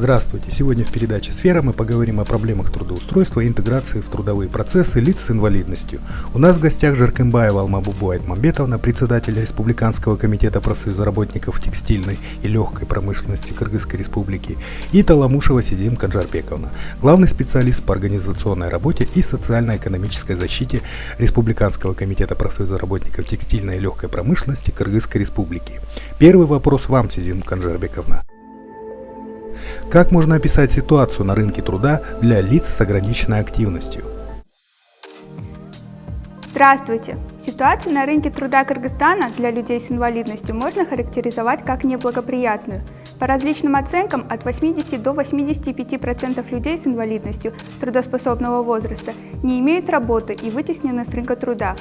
Здравствуйте! Сегодня в передаче «Сфера» мы поговорим о проблемах трудоустройства и интеграции в трудовые процессы лиц с инвалидностью. У нас в гостях Жаркембаева Алмабубу Айтмамбетовна, председатель Республиканского комитета профсоюза работников текстильной и легкой промышленности Кыргызской Республики, и Таламушева Сезим Канжарбековна, главный специалист по организационной работе и социально-экономической защите Республиканского комитета профсоюза работников текстильной и легкой промышленности Кыргызской Республики. Первый вопрос вам, Сезим Канжарбековна. Как можно описать ситуацию на рынке труда для лиц с ограниченной активностью? Здравствуйте! Ситуацию на рынке труда Кыргызстана для людей с инвалидностью можно характеризовать как неблагоприятную. По различным оценкам, от 80 до 85% людей с инвалидностью трудоспособного возраста не имеют работы и вытеснены с рынка труда.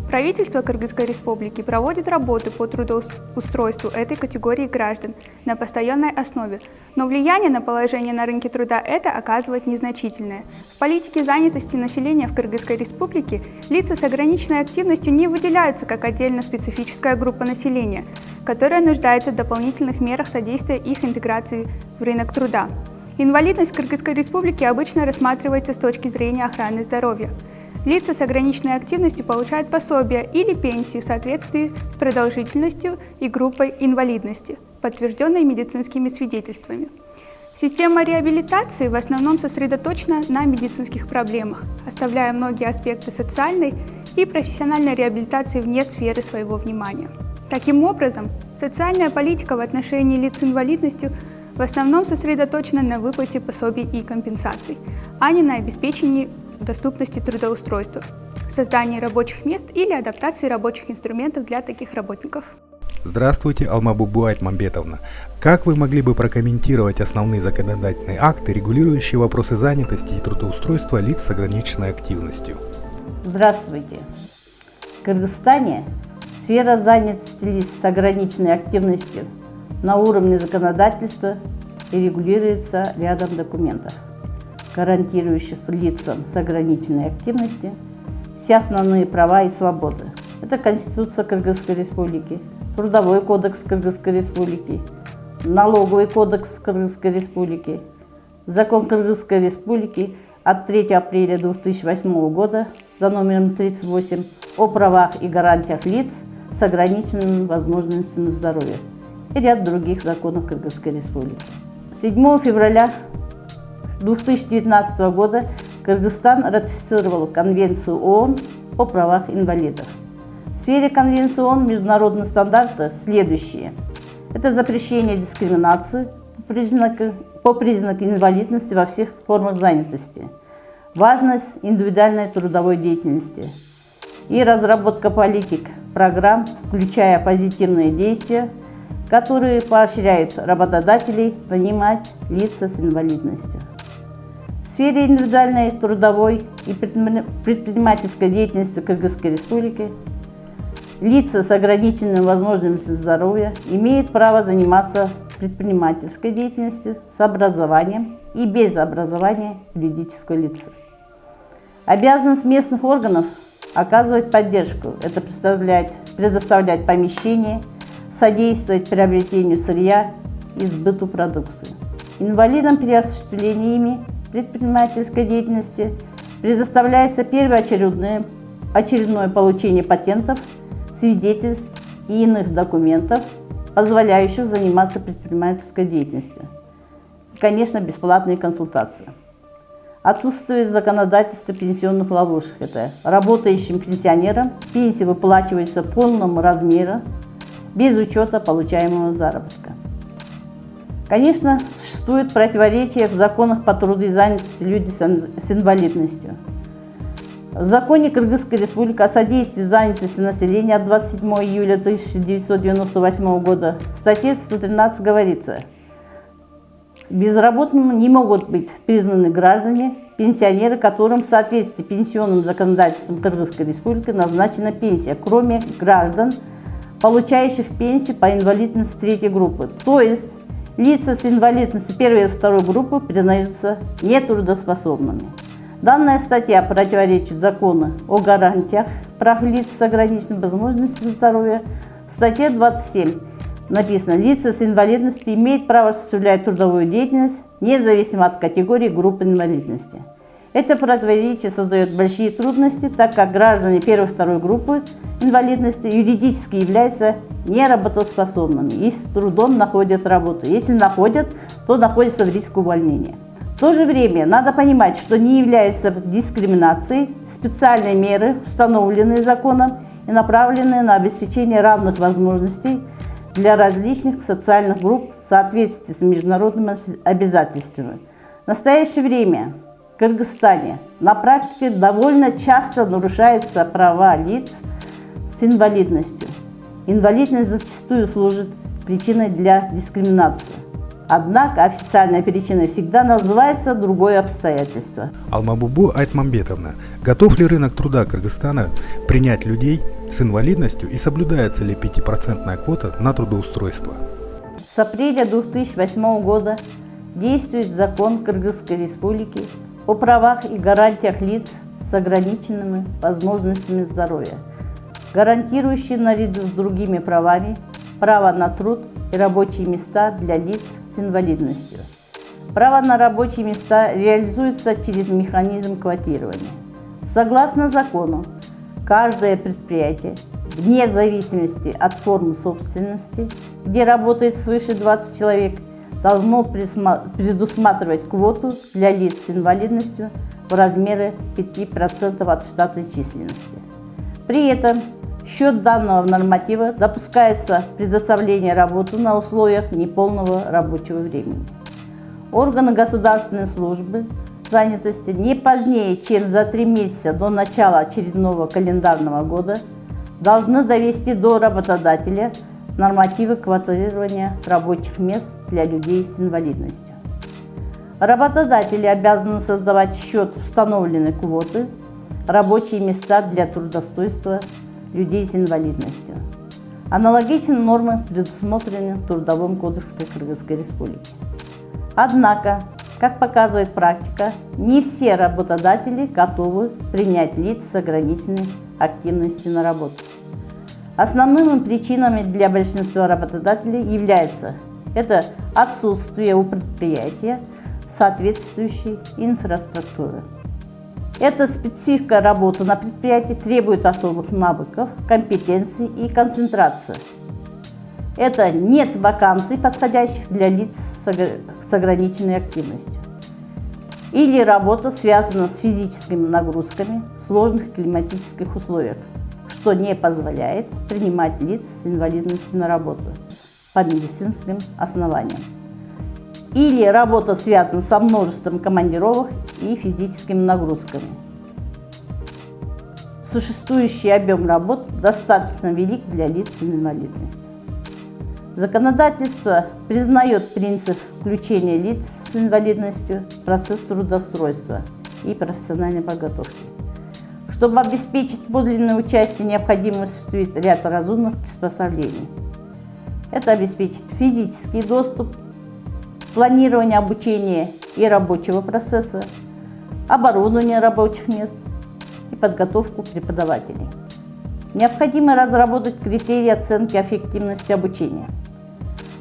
Правительство Кыргызской Республики проводит работы по трудоустройству этой категории граждан на постоянной основе, но влияние на положение на рынке труда это оказывает незначительное. В политике занятости населения в Кыргызской Республике лица с ограниченной активностью не выделяются как отдельно специфическая группа населения, которая нуждается в дополнительных мерах содействия их интеграции в рынок труда. Инвалидность в Кыргызской Республике обычно рассматривается с точки зрения охраны здоровья. Лица с ограниченной активностью получают пособия или пенсии в соответствии с продолжительностью и группой инвалидности, подтвержденной медицинскими свидетельствами. Система реабилитации в основном сосредоточена на медицинских проблемах, оставляя многие аспекты социальной и профессиональной реабилитации вне сферы своего внимания. Таким образом, социальная политика в отношении лиц с инвалидностью в основном сосредоточена на выплате пособий и компенсаций, а не на обеспечении доступности трудоустройства, создании рабочих мест или адаптации рабочих инструментов для таких работников. Здравствуйте, Алмабубу Айтмамбетовна. Как вы могли бы прокомментировать основные законодательные акты, регулирующие вопросы занятости и трудоустройства лиц с ограниченной активностью? Здравствуйте. В Кыргызстане сфера занятости лиц с ограниченной активностью на уровне законодательства и регулируется рядом документов, гарантирующих лицам с ограниченной активностью все основные права и свободы. Это Конституция Кыргызской Республики, Трудовой кодекс Кыргызской Республики, Налоговый кодекс Кыргызской Республики, Закон Кыргызской Республики от 3 апреля 2008 года за номером 38 о правах и гарантиях лиц с ограниченными возможностями здоровья и ряд других законов Кыргызской Республики. 7 февраля 2019 года Кыргызстан ратифицировал Конвенцию ООН о правах инвалидов. В сфере Конвенции ООН международные стандарты следующие. Это запрещение дискриминации по признаку инвалидности во всех формах занятости, важность индивидуальной трудовой деятельности и разработка политик, программ, включая позитивные действия, которые поощряют работодателей нанимать лица с инвалидностью. В сфере индивидуальной трудовой и предпринимательской деятельности Кыргызской Республики лица с ограниченными возможностями здоровья имеют право заниматься предпринимательской деятельностью с образованием и без образования юридического лица. Обязанность местных органов оказывать поддержку, это предоставлять помещения, содействовать приобретению сырья и сбыту продукции. Инвалидам при осуществлении ими предпринимательской деятельности предоставляется первоочередное получение патентов, свидетельств и иных документов, позволяющих заниматься предпринимательской деятельностью. И, конечно, бесплатные консультации. Отсутствует законодательство пенсионных ловушек. Это работающим пенсионерам пенсия выплачивается в полном размере, без учета получаемого заработка. Конечно, существует противоречие в законах по труду и занятости людей с инвалидностью. В законе Кыргызской Республики о содействии занятости населения от 27 июля 1998 года в статье 113 говорится: безработными не могут быть признаны граждане, пенсионеры, которым в соответствии с пенсионным законодательством Кыргызской Республики назначена пенсия, кроме граждан, получающих пенсию по инвалидности третьей группы. То есть лица с инвалидностью первой и второй группы признаются нетрудоспособными. Данная статья противоречит закону о гарантиях прав лиц с ограниченными возможностями здоровья. В статье 27 написано: лица с инвалидностью имеют право осуществлять трудовую деятельность, независимо от категории группы инвалидности. Это противоречие создает большие трудности, так как граждане первой и второй группы инвалидности юридически являются неработоспособными и с трудом находят работу. Если находят, то находятся в риске увольнения. В то же время надо понимать, что не является дискриминацией специальные меры, установленные законом и направленные на обеспечение равных возможностей для различных социальных групп в соответствии с международными обязательствами. В настоящее время в Кыргызстане на практике довольно часто нарушаются права лиц с инвалидностью. Инвалидность зачастую служит причиной для дискриминации. Однако официальной причиной всегда называется другое обстоятельство. Алмабубу Айтмамбетовна, готов ли рынок труда Кыргызстана принять людей с инвалидностью и соблюдается ли 5% квота на трудоустройство? С апреля 2008 года действует закон Кыргызской Республики о правах и гарантиях лиц с ограниченными возможностями здоровья, гарантирующий наряду с другими правами право на труд и рабочие места для лиц с инвалидностью. Право на рабочие места реализуется через механизм квотирования. Согласно закону, каждое предприятие, вне зависимости от формы собственности, где работает свыше 20 человек, должно предусматривать квоту для лиц с инвалидностью в размере 5% от штатной численности. При этом в счет данного норматива допускается предоставление работы на условиях неполного рабочего времени. Органы государственной службы занятости не позднее, чем за 3 месяца до начала очередного календарного года должны довести до работодателя нормативы квотирования рабочих мест для людей с инвалидностью. Работодатели обязаны создавать в счет установленной квоты рабочие места для трудоустройства людей с инвалидностью. Аналогичные нормы предусмотрены в Трудовом кодексе Кыргызской Республики. Однако, как показывает практика, не все работодатели готовы принять лиц с ограниченной активностью на работу. Основными причинами для большинства работодателей являются это отсутствие у предприятия соответствующей инфраструктуры. Эта специфика работы на предприятии требует особых навыков, компетенций и концентрации. Это нет вакансий, подходящих для лиц с ограниченной активностью. Или работа связана с физическими нагрузками в сложных климатических условиях, что не позволяет принимать лиц с инвалидностью на работу по медицинским основаниям. Или работа связана со множеством командировок и физическими нагрузками. Существующий объем работ достаточно велик для лиц с инвалидностью. Законодательство признает принцип включения лиц с инвалидностью в процесс трудоустройства и профессиональной подготовки. Чтобы обеспечить подлинное участие, необходимо осуществить ряд разумных приспособлений. Это обеспечить физический доступ, планирование обучения и рабочего процесса, оборудование рабочих мест и подготовку преподавателей. Необходимо разработать критерии оценки эффективности обучения.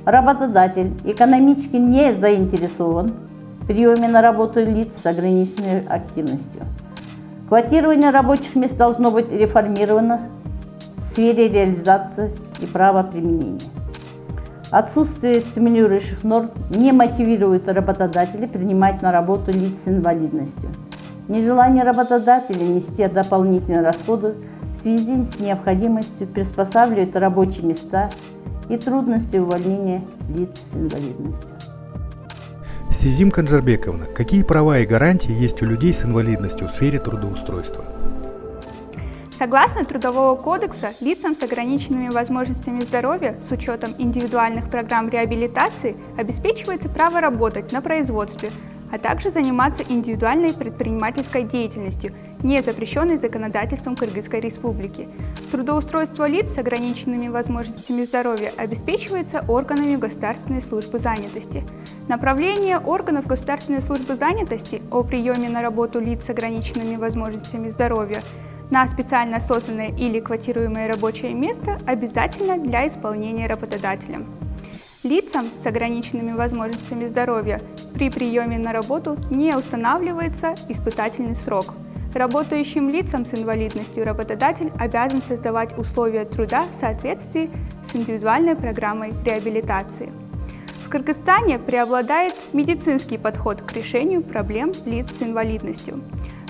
Работодатель экономически не заинтересован в приеме на работу лиц с ограниченной активностью. Квотирование рабочих мест должно быть реформировано в сфере реализации и правоприменения. Отсутствие стимулирующих норм не мотивирует работодателей принимать на работу лиц с инвалидностью. Нежелание работодателя нести дополнительные расходы в связи с необходимостью приспосабливать рабочие места и трудности увольнения лиц с инвалидностью. Сезим Канжарбековна, какие права и гарантии есть у людей с инвалидностью в сфере трудоустройства? Согласно Трудового кодекса, лицам с ограниченными возможностями здоровья с учетом индивидуальных программ реабилитации обеспечивается право работать на производстве, а также заниматься индивидуальной предпринимательской деятельностью, не запрещенной законодательством Кыргызской Республики. Трудоустройство лиц с ограниченными возможностями здоровья обеспечивается органами Государственной службы занятости. Направление органов Государственной службы занятости о приеме на работу лиц с ограниченными возможностями здоровья на специально созданное или квотируемое рабочее место обязательно для исполнения работодателем. Лицам с ограниченными возможностями здоровья при приеме на работу не устанавливается испытательный срок. Работающим лицам с инвалидностью работодатель обязан создавать условия труда в соответствии с индивидуальной программой реабилитации. В Кыргызстане преобладает медицинский подход к решению проблем лиц с инвалидностью,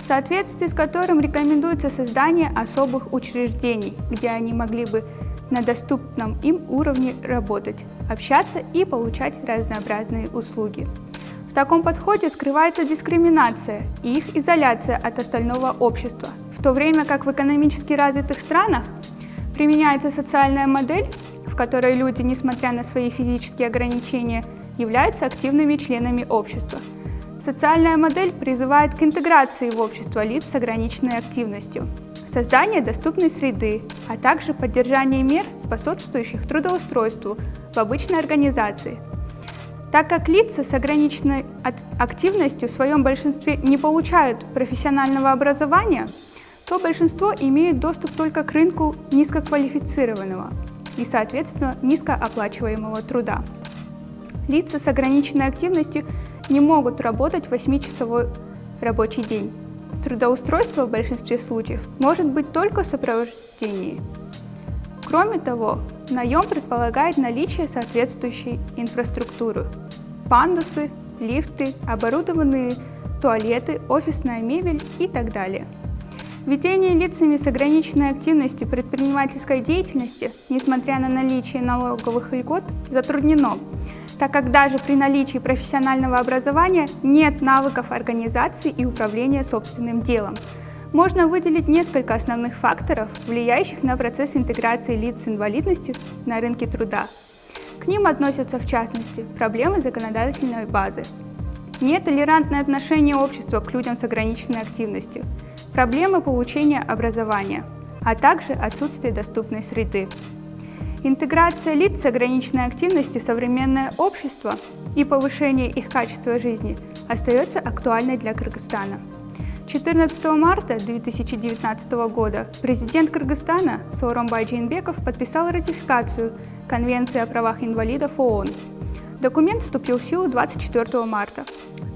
в соответствии с которым рекомендуется создание особых учреждений, где они могли бы на доступном им уровне работать, общаться и получать разнообразные услуги. В таком подходе скрывается дискриминация и их изоляция от остального общества, в то время как в экономически развитых странах применяется социальная модель, в которой люди, несмотря на свои физические ограничения, являются активными членами общества. Социальная модель призывает к интеграции в общество лиц с ограниченной активностью, создание доступной среды, а также поддержание мер, способствующих трудоустройству в обычной организации. Так как лица с ограниченной активностью в своем большинстве не получают профессионального образования, то большинство имеют доступ только к рынку низкоквалифицированного и, соответственно, низкооплачиваемого труда. Лица с ограниченной активностью не могут работать 8-часовой рабочий день. Трудоустройство в большинстве случаев может быть только в сопровождении. Кроме того, наем предполагает наличие соответствующей инфраструктуры – пандусы, лифты, оборудованные туалеты, офисная мебель и так далее. Ведение лицами с ограниченной активностью предпринимательской деятельности, несмотря на наличие налоговых льгот, затруднено, так как даже при наличии профессионального образования нет навыков организации и управления собственным делом. Можно выделить несколько основных факторов, влияющих на процесс интеграции лиц с инвалидностью на рынке труда. К ним относятся, в частности, проблемы законодательной базы, нетолерантное отношение общества к людям с ограниченной активностью, проблемы получения образования, а также отсутствие доступной среды. Интеграция лиц с ограниченной активностью в современное общество и повышение их качества жизни остается актуальной для Кыргызстана. 14 марта 2019 года президент Кыргызстана Сооронбай Жээнбеков подписал ратификацию Конвенции о правах инвалидов ООН. Документ вступил в силу 24 марта.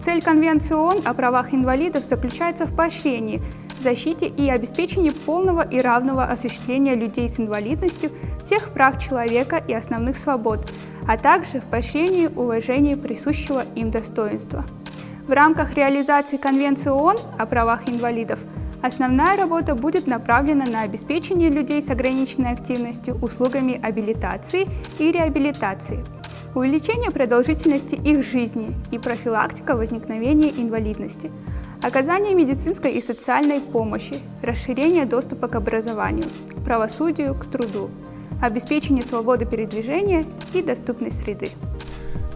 Цель Конвенции ООН о правах инвалидов заключается в поощрении, защите и обеспечении полного и равного осуществления людей с инвалидностью всех прав человека и основных свобод, а также в поощрении уважения присущего им достоинства. В рамках реализации Конвенции ООН о правах инвалидов основная работа будет направлена на обеспечение людей с ограниченной активностью услугами абилитации и реабилитации, увеличение продолжительности их жизни и профилактика возникновения инвалидности, оказание медицинской и социальной помощи, расширение доступа к образованию, к правосудию, к труду, обеспечение свободы передвижения и доступной среды.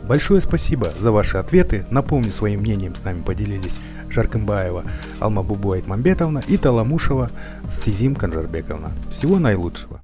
Большое спасибо за ваши ответы. Напомню, своим мнением с нами поделились Жаркымбаева Алмабубу Айтмамбетовна и Таламушева Сезим Канжарбековна. Всего наилучшего.